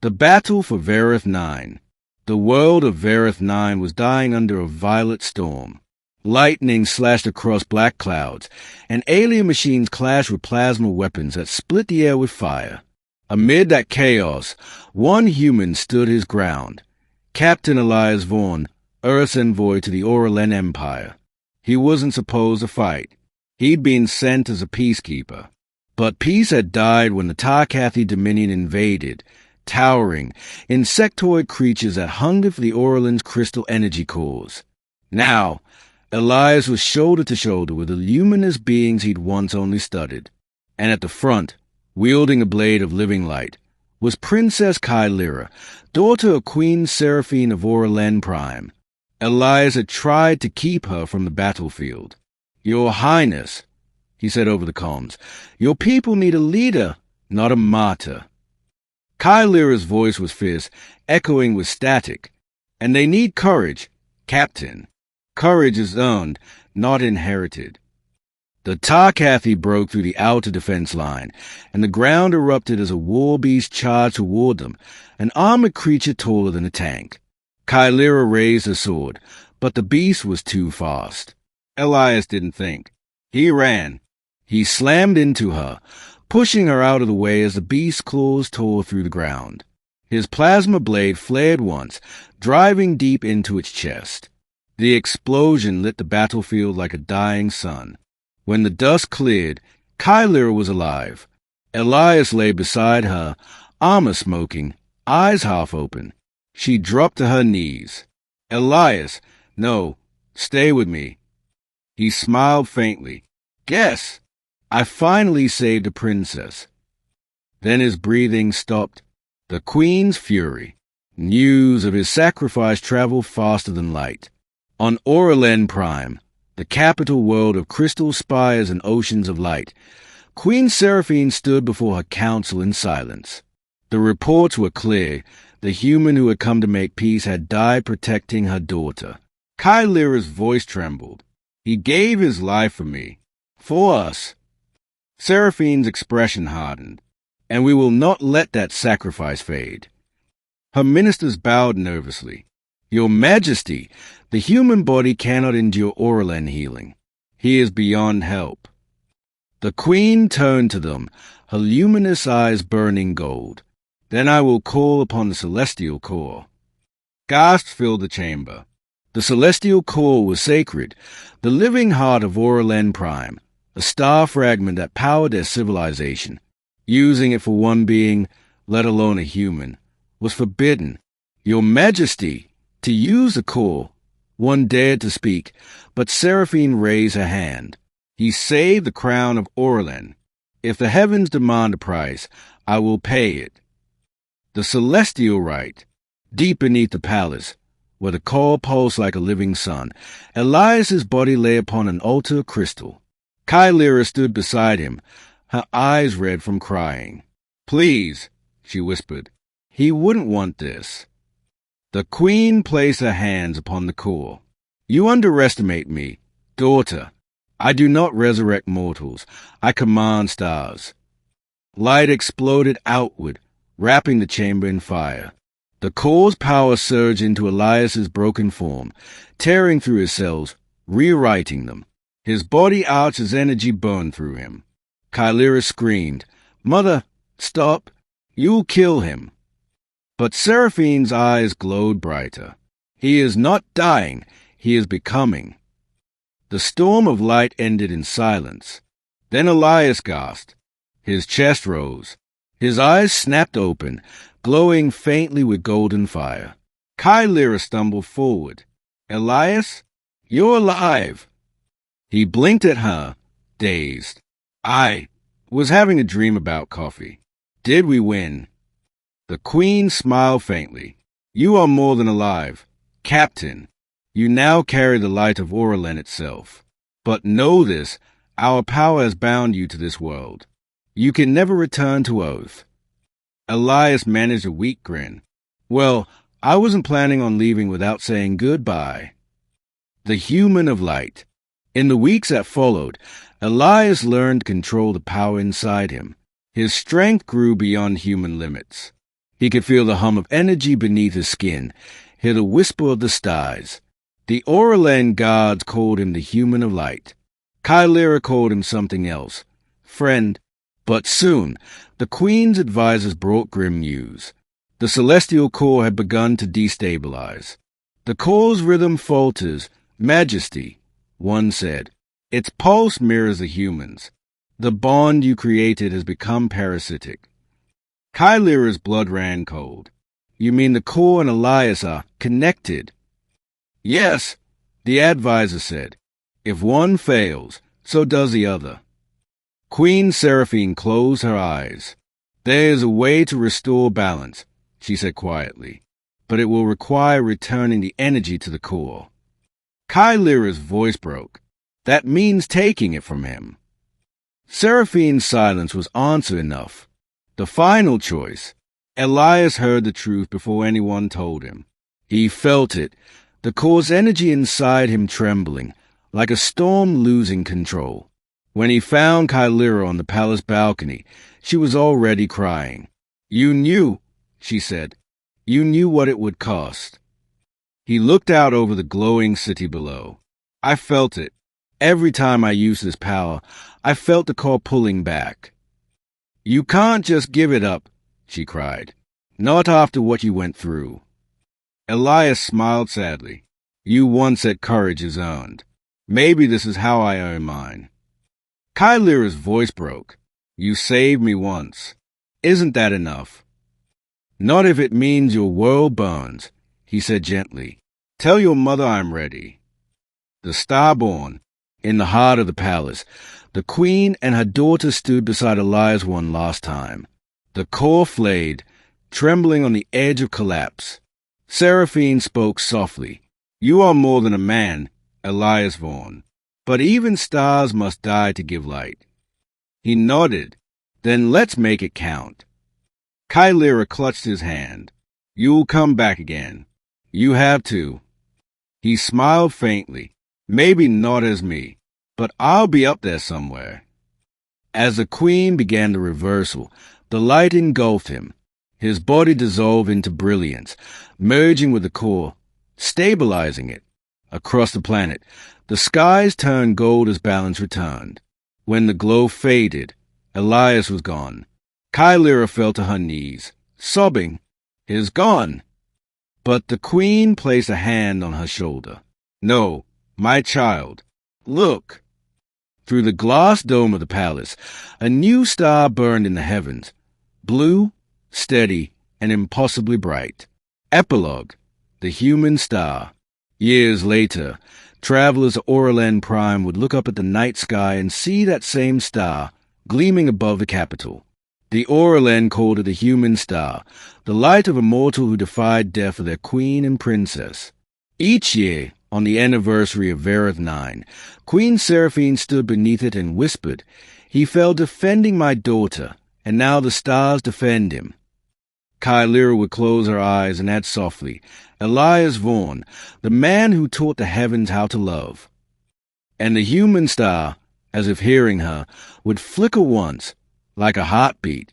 The battle for Vareth IX. The world of Vareth IX was dying under a violent storm. Lightning slashed across black clouds, and alien machines clashed with plasma weapons that split the air with fire. Amid that chaos, one human stood his ground. Captain Elias Vaughn, Earth's envoy to the Auralen Empire. He wasn't supposed to fight. He'd been sent as a peacekeeper. But peace had died when the Tarkathi Dominion invaded, towering, insectoid creatures that hungered for the Auralen's crystal energy cores. Now, Elias was shoulder to shoulder with the luminous beings he'd once only studied. And at the front, wielding a blade of living light, was Princess Kylira, daughter of Queen Seraphine of Auralen Prime. Elias had tried to keep her from the battlefield. "Your Highness," he said over the comms, "your people need a leader, not a martyr." Kylira's voice was fierce, echoing with static. "And they need courage, Captain. Courage is earned, not inherited." The Tarkathi broke through the outer defense line, and the ground erupted as a war beast charged toward them, an armored creature taller than a tank. Kylira raised her sword, but the beast was too fast. Elias didn't think. He ran. He slammed into her, pushing her out of the way as the beast's claws tore through the ground. His plasma blade flared once, driving deep into its chest. The explosion lit the battlefield like a dying sun. When the dust cleared, Kylira was alive. Elias lay beside her, armor smoking, eyes half open. She dropped to her knees. "Elias, no, stay with me." He smiled faintly. "Guess. I finally saved a princess." Then his breathing stopped. The Queen's fury. News of his sacrifice traveled faster than light. On Auralen Prime, the capital world of crystal spires and oceans of light, Queen Seraphine stood before her council in silence. The reports were clear. The human who had come to make peace had died protecting her daughter. Kylira's voice trembled. "He gave his life for me. For us." Seraphine's expression hardened. "And we will not let that sacrifice fade." Her ministers bowed nervously. "Your Majesty, the human body cannot endure Auralen healing. He is beyond help." The Queen turned to them, her luminous eyes burning gold. "Then I will call upon the Celestial Core." Gasps filled the chamber. The Celestial Core was sacred, the living heart of Auralen Prime, a star fragment that powered their civilization. Using it for one being, let alone a human, was forbidden. "Your Majesty, to use the core." One dared to speak, but Seraphine raised her hand. "He saved the crown of Auralen. If the heavens demand a price, I will pay it." The celestial rite, deep beneath the palace, where the core pulsed like a living sun, Elias's body lay upon an altar of crystal. Kylira stood beside him, her eyes red from crying. "Please," she whispered, "he wouldn't want this." The Queen placed her hands upon the core. "You underestimate me, daughter. I do not resurrect mortals. I command stars." Light exploded outward, wrapping the chamber in fire. The core's power surged into Elias's broken form, tearing through his cells, rewriting them. His body arched as energy burned through him. Kylira screamed, "Mother, stop! You'll kill him." But Seraphine's eyes glowed brighter. "He is not dying, he is becoming." The storm of light ended in silence. Then Elias gasped. His chest rose. His eyes snapped open, glowing faintly with golden fire. Kylira stumbled forward. "Elias, you're alive." He blinked at her, dazed. "I was having a dream about coffee. Did we win?" The Queen smiled faintly. "You are more than alive. Captain, you now carry the light of Auralen itself. But know this, our power has bound you to this world. You can never return to Earth." Elias managed a weak grin. "Well, I wasn't planning on leaving without saying goodbye." The human of light. In the weeks that followed, Elias learned to control the power inside him. His strength grew beyond human limits. He could feel the hum of energy beneath his skin, hear the whisper of the stars. The Auralen gods called him the human of light. Kylera called him something else, friend. But soon, the Queen's advisors brought grim news. The celestial core had begun to destabilize. The core's rhythm falters. Majesty, one said. Its pulse mirrors the human's. The bond you created has become parasitic. Kylera's blood ran cold. You mean the core and Elias are connected? Yes, the advisor said. If one fails, so does the other. Queen Seraphine closed her eyes. There is a way to restore balance, she said quietly, but it will require returning the energy to the core. Kylera's voice broke. That means taking it from him. Seraphine's silence was answer enough. The final choice. Elias heard the truth before anyone told him. He felt it, the core's energy inside him trembling, like a storm losing control. When he found Kylera on the palace balcony, she was already crying. You knew, she said. You knew what it would cost. He looked out over the glowing city below. I felt it. Every time I used this power, I felt the core pulling back. You can't just give it up, she cried. Not after what you went through. Elias smiled sadly. You once said courage is earned. Maybe this is how I earn mine. Kylera's voice broke. You saved me once. Isn't that enough? Not if it means your world burns, he said gently. Tell your mother I'm ready. The Starborn, in the heart of the palace, the queen and her daughter stood beside Elias one last time. The core flayed, trembling on the edge of collapse. Seraphine spoke softly. You are more than a man, Elias Vaughn. But even stars must die to give light. He nodded. Then let's make it count. Kylera clutched his hand. You'll come back again. You have to. He smiled faintly. Maybe not as me, but I'll be up there somewhere. As the queen began the reversal, the light engulfed him. His body dissolved into brilliance, merging with the core, stabilizing it. Across the planet, the skies turned gold as balance returned. When the glow faded, Elias was gone. Kylera fell to her knees, sobbing, "He's gone." But the queen placed a hand on her shoulder. No, my child, look. Through the glass dome of the palace, a new star burned in the heavens, blue, steady, and impossibly bright. Epilogue, the human star. Years later, travelers at Auralen Prime would look up at the night sky and see that same star gleaming above the capital. The Auralen called it the human star, the light of a mortal who defied death for their queen and princess. Each year, on the anniversary of Vareth IX, Queen Seraphine stood beneath it and whispered, "He fell defending my daughter, and now the stars defend him." Kylera would close her eyes and add softly, "Elias Vaughn, the man who taught the heavens how to love." And the human star, as if hearing her, would flicker once, like a heartbeat,